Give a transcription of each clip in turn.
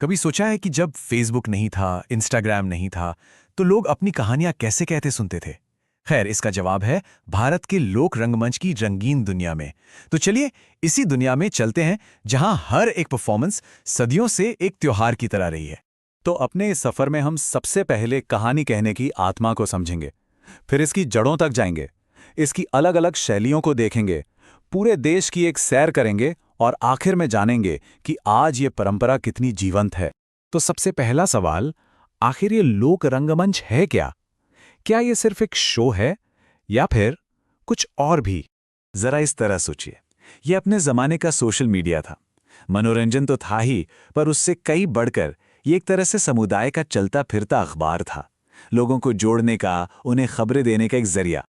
कभी सोचा है कि जब फेसबुक नहीं था, इंस्टाग्राम नहीं था, तो लोग अपनी कहानियां कैसे कहते सुनते थे? खैर, इसका जवाब है भारत के लोक रंगमंच की रंगीन दुनिया में। तो चलिए, इसी दुनिया में चलते हैं, जहां हर एक परफॉर्मेंस सदियों से एक त्योहार की तरह रही है। तो अपने इस सफर में हम सबसे पहले कहानी कहने की आत्मा को समझेंगे, फिर इसकी जड़ों तक जाएंगे, इसकी अलग अलग शैलियों को देखेंगे, पूरे देश की एक सैर करेंगे और आखिर में जानेंगे कि आज ये परंपरा कितनी जीवंत है। तो सबसे पहला सवाल, आखिर ये लोक रंगमंच है क्या? क्या ये सिर्फ एक शो है या फिर कुछ और भी? जरा इस तरह सोचिए, ये अपने जमाने का सोशल मीडिया था। मनोरंजन तो था ही, पर उससे कई बढ़कर ये एक तरह से समुदाय का चलता फिरता अखबार था। लोगों को जोड़ने का, उन्हें खबरें देने का एक जरिया।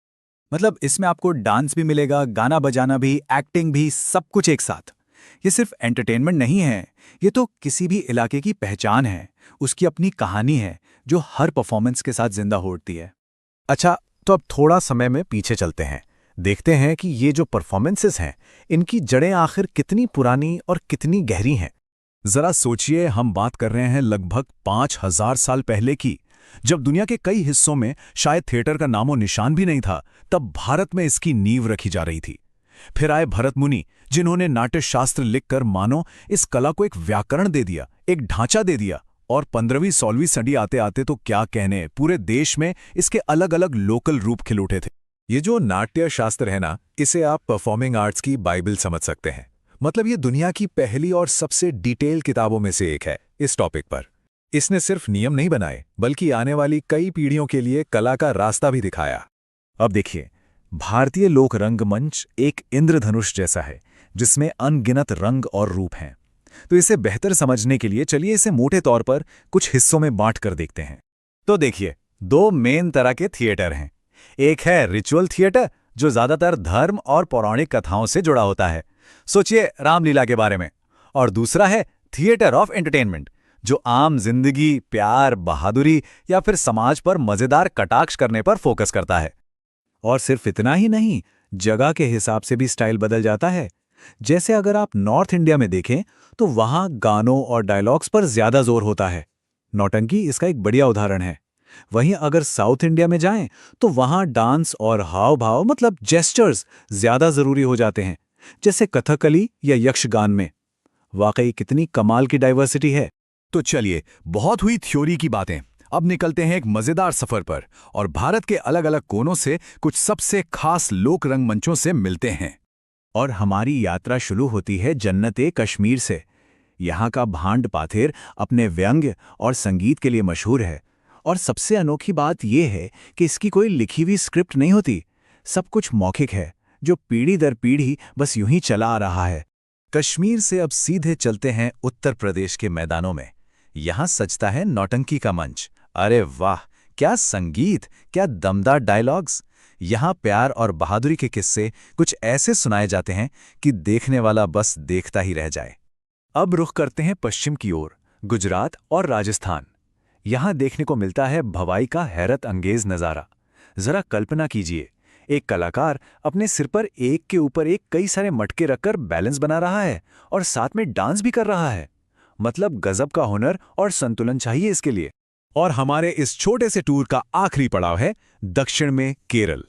मतलब इसमें आपको डांस भी मिलेगा, गाना बजाना भी, एक्टिंग भी, सब कुछ एक साथ। ये सिर्फ एंटरटेनमेंट नहीं है, ये तो किसी भी इलाके की पहचान है, उसकी अपनी कहानी है जो हर परफॉर्मेंस के साथ जिंदा हो उठती है। अच्छा, तो अब थोड़ा समय में पीछे चलते हैं, देखते हैं कि ये जो परफॉर्मेंसेस हैं, इनकी जड़ें आखिर कितनी पुरानी और कितनी गहरी हैं। जरा सोचिए, हम बात कर रहे हैं लगभग 5000 साल पहले की, जब दुनिया के कई हिस्सों में शायद थिएटर का नामो निशान भी नहीं था। तब भारत में इसकी नींव रखी जा रही थी। फिर आए भरत मुनि, जिन्होंने नाट्य शास्त्र लिखकर मानो इस कला को एक व्याकरण दे दिया, एक ढांचा दे दिया। और 15वीं-16वीं सदी आते आते तो क्या कहने, पूरे देश में इसके अलग अलग लोकल रूप खिल उठे थे। ये जो नाट्य शास्त्र है ना, इसे आप परफॉर्मिंग आर्ट्स की बाइबल समझ सकते हैं। मतलब ये दुनिया की पहली और सबसे डिटेल किताबों में से एक है इस टॉपिक पर। इसने सिर्फ नियम नहीं बनाए, बल्कि आने वाली कई पीढ़ियों के लिए कला का रास्ता भी दिखाया। अब देखिए, भारतीय लोक रंगमंच एक इंद्रधनुष जैसा है, जिसमें अनगिनत रंग और रूप हैं। तो इसे बेहतर समझने के लिए चलिए इसे मोटे तौर पर कुछ हिस्सों में बांट कर देखते हैं। तो देखिए, दो मेन तरह के थिएटर हैं। एक है रिचुअल थिएटर, जो ज्यादातर धर्म और पौराणिक कथाओं से जुड़ा होता है। सोचिए रामलीला के बारे में। और दूसरा है थिएटर ऑफ एंटरटेनमेंट, जो आम जिंदगी, प्यार, बहादुरी या फिर समाज पर मजेदार कटाक्ष करने पर फोकस करता है। और सिर्फ इतना ही नहीं, जगह के हिसाब से भी स्टाइल बदल जाता है। जैसे अगर आप नॉर्थ इंडिया में देखें, तो वहां गानों और डायलॉग्स पर ज्यादा जोर होता है। नौटंकी इसका एक बढ़िया उदाहरण है। वहीं अगर साउथ इंडिया में जाएं, तो वहां डांस और हाव भाव, मतलब जेस्चर्स, ज्यादा जरूरी हो जाते हैं, जैसे कथकली या यक्षगान में। वाकई कितनी कमाल की डाइवर्सिटी है। तो चलिए, बहुत हुई थ्योरी की बातें, अब निकलते हैं एक मजेदार सफर पर और भारत के अलग अलग कोनों से कुछ सबसे खास लोक रंगमंचों से मिलते हैं। और हमारी यात्रा शुरू होती है जन्नते कश्मीर से। यहाँ का भांड पाथेर अपने व्यंग्य और संगीत के लिए मशहूर है। और सबसे अनोखी बात यह है कि इसकी कोई लिखी हुई स्क्रिप्ट नहीं होती, सब कुछ मौखिक है, जो पीढ़ी दर पीढ़ी बस यूं ही चला आ रहा है। कश्मीर से अब सीधे चलते हैं उत्तर प्रदेश के मैदानों में। यहाँ सजता है नौटंकी का मंच। अरे वाह, क्या संगीत, क्या दमदार डायलॉग्स। यहाँ प्यार और बहादुरी के किस्से कुछ ऐसे सुनाए जाते हैं कि देखने वाला बस देखता ही रह जाए। अब रुख करते हैं पश्चिम की ओर, गुजरात और राजस्थान। यहाँ देखने को मिलता है भवाई का हैरत अंगेज नज़ारा। जरा कल्पना कीजिए, एक कलाकार अपने सिर पर एक के ऊपर एक कई सारे मटके रखकर बैलेंस बना रहा है और साथ में डांस भी कर रहा है। मतलब गजब का हुनर और संतुलन चाहिए इसके लिए। और हमारे इस छोटे से टूर का आखिरी पड़ाव है दक्षिण में केरल।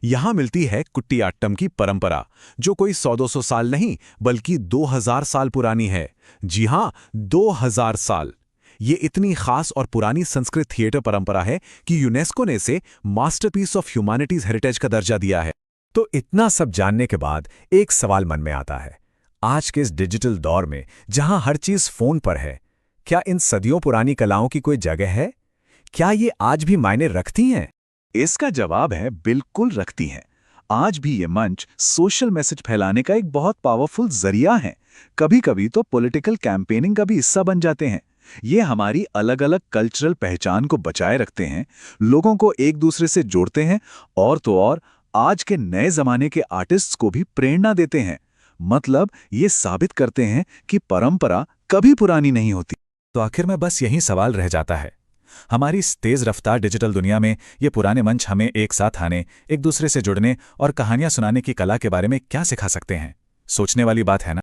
यहां मिलती है कुट्टियाट्टम की परंपरा, जो कोई 100-200 साल नहीं, बल्कि 2000 साल पुरानी है। जी हां, 2000 साल। ये इतनी खास और पुरानी संस्कृत थिएटर परंपरा है कि यूनेस्को ने इसे मास्टरपीस ऑफ ह्यूमैनिटीज हेरिटेज का दर्जा दिया है। तो इतना सब जानने के बाद एक सवाल मन में आता है, आज के इस डिजिटल दौर में जहां हर चीज फोन पर है, क्या इन सदियों पुरानी कलाओं की कोई जगह है? क्या ये आज भी मायने रखती हैं? इसका जवाब है बिल्कुल रखती हैं। आज भी ये मंच सोशल मैसेज फैलाने का एक बहुत पावरफुल जरिया है। कभी-कभी तो पॉलिटिकल कैंपेनिंग का भी हिस्सा बन जाते हैं। ये हमारी अलग अलग कल्चरल पहचान को बचाए रखते हैं, लोगों को एक दूसरे से जोड़ते हैं और तो और आज के नए जमाने के आर्टिस्ट्स को भी प्रेरणा देते हैं। मतलब ये साबित करते हैं कि परंपरा कभी पुरानी नहीं होती। तो आखिर में बस यही सवाल रह जाता है, हमारी इस तेज रफ्तार डिजिटल दुनिया में ये पुराने मंच हमें एक साथ आने, एक दूसरे से जुड़ने और कहानियां सुनाने की कला के बारे में क्या सिखा सकते हैं? सोचने वाली बात है ना।